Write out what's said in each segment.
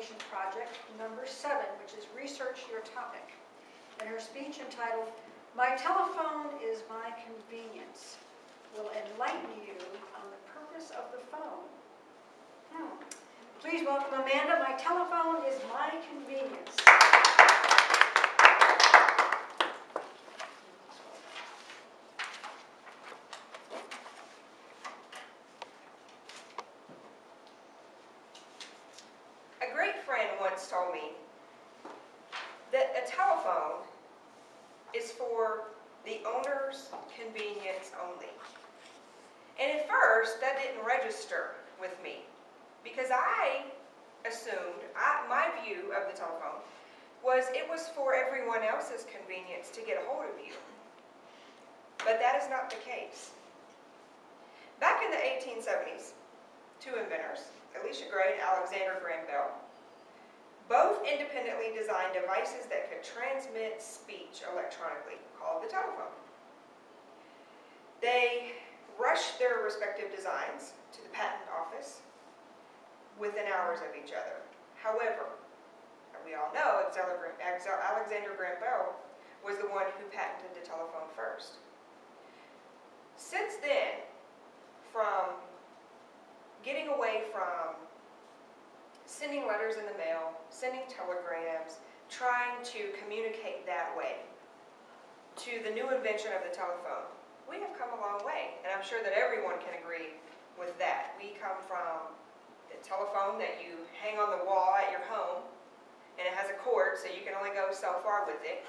Communication Project number 7, which is Research Your Topic. And her speech entitled, My Telephone is My Convenience, will enlighten you on the purpose of the phone. Please welcome Amanda. My telephone is my convenience. A great friend once told me that a telephone is for the owner's convenience only. And at first, that didn't register with me because I assumed, my view of the telephone was it was for everyone else's convenience to get a hold of you. But that is not the case. Back in the 1870s, two inventors, Elisha Gray and Alexander Graham Bell, both independently designed devices that could transmit speech electronically, called the telephone. They rushed their respective designs to the patent office within hours of each other. However, we all know Alexander Graham Bell was the one who patented the telephone first. Since then, from getting away from sending letters in the mail, sending telegrams, trying to communicate that way, to the new invention of the telephone, we have come a long way. And I'm sure that everyone can agree with that. We come from the telephone that you hang on the wall at your home, and it has a cord, so you can only go so far with it,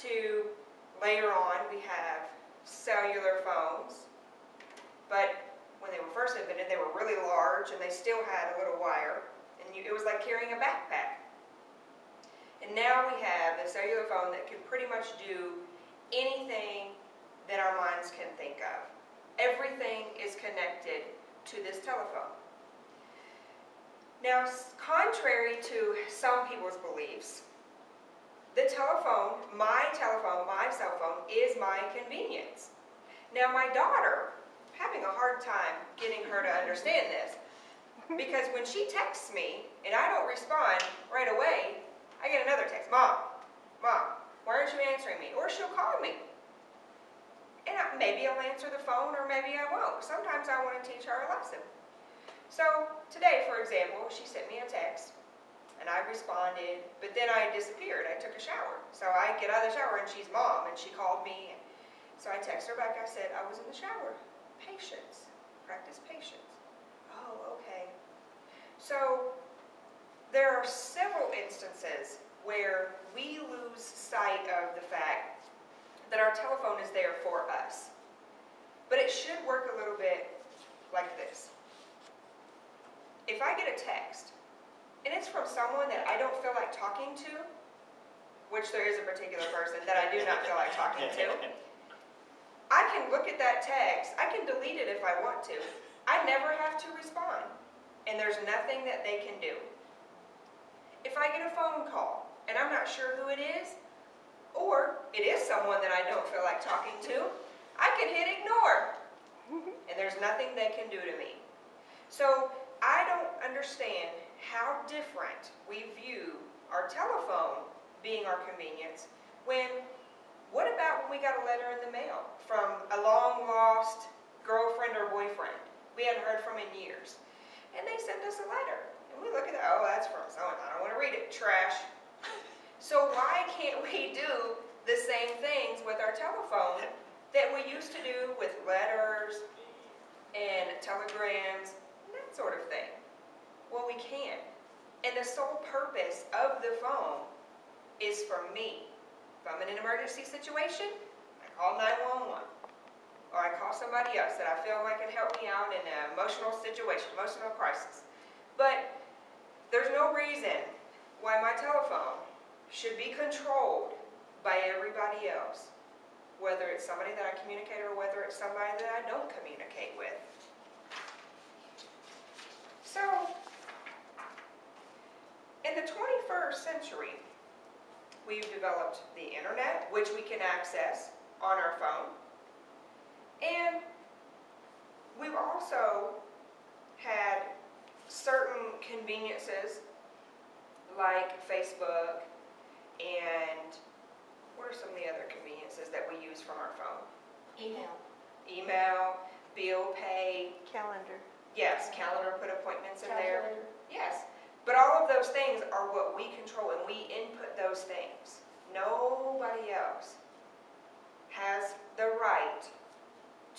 to later on we have cellular phones. But when they were first invented, they were really large, and they still had a little wire. And it was like carrying a backpack. And now we have the cellular phone that can pretty much do anything that our minds can think of. Everything is connected to this telephone. Now, contrary to some people's beliefs, the telephone, my cell phone, is my convenience. Now, my daughter, I'm having a hard time getting her to understand this. Because when she texts me, and I don't respond right away, I get another text, Mom, why aren't you answering me? Or she'll call me. And maybe I'll answer the phone, or maybe I won't. Sometimes I want to teach her a lesson. So today, for example, she sent me a text, and I responded, but then I disappeared. I took a shower. So I get out of the shower, and she's Mom, and she called me. So I text her back. I said, I was in the shower. Patience. Practice patience. Oh, okay. So there are several instances where we lose sight of the fact that our telephone is there for us. But it should work a little bit like this. If I get a text, and it's from someone that I don't feel like talking to, which there is a particular person that I do not feel like talking to, I can look at that text, I can delete it if I want to. I never have to respond, and there's nothing that they can do. If I get a phone call, and I'm not sure who it is, or it is someone that I don't feel like talking to, I can hit ignore, and there's nothing they can do to me. So I don't understand how different we view our telephone being our convenience when, what about when we got a letter in the mail from a long-lost girlfriend or boyfriend we hadn't heard from in years, and they send us a letter, and we look at it, oh, that's from someone, I don't want to read it, trash. So why can't we do the same things with our telephone that we used to do with letters and telegrams and that sort of thing? Well, we can. And the sole purpose of the phone is for me. If I'm in an emergency situation, I call 911. Or I call somebody else that I feel like can help me out in an emotional situation, emotional crisis. But there's no reason why my telephone should be controlled by everybody else, whether it's somebody that I communicate or whether it's somebody that I don't communicate with. So, in the 21st century, we've developed the internet, which we can access on our phone, and we've also had certain conveniences like Facebook, and what are some of the other conveniences that we use from our phone? Email. Email, bill pay, Calendar. yes, calendar, put appointments in there. Calculator. Yes, but all of those things are what we control, and we input those things. Nobody else has the right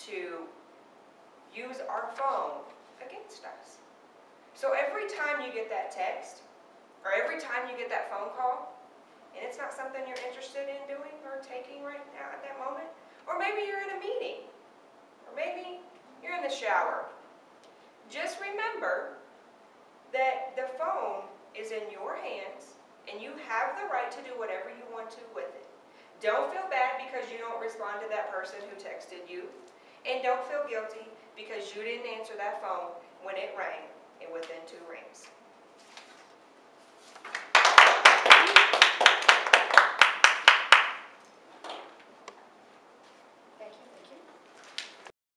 to use our phone against us. So every time you get that text, or every time you get that phone call, and it's not something you're interested in doing or taking right now at that moment, or maybe you're in a meeting, or maybe you're in the shower, just remember that the phone is in your hands, and you have the right to do whatever you want to with it. Don't feel bad because you don't respond to that person who texted you, and don't feel guilty because you didn't answer that phone when it rang and within 2 rings.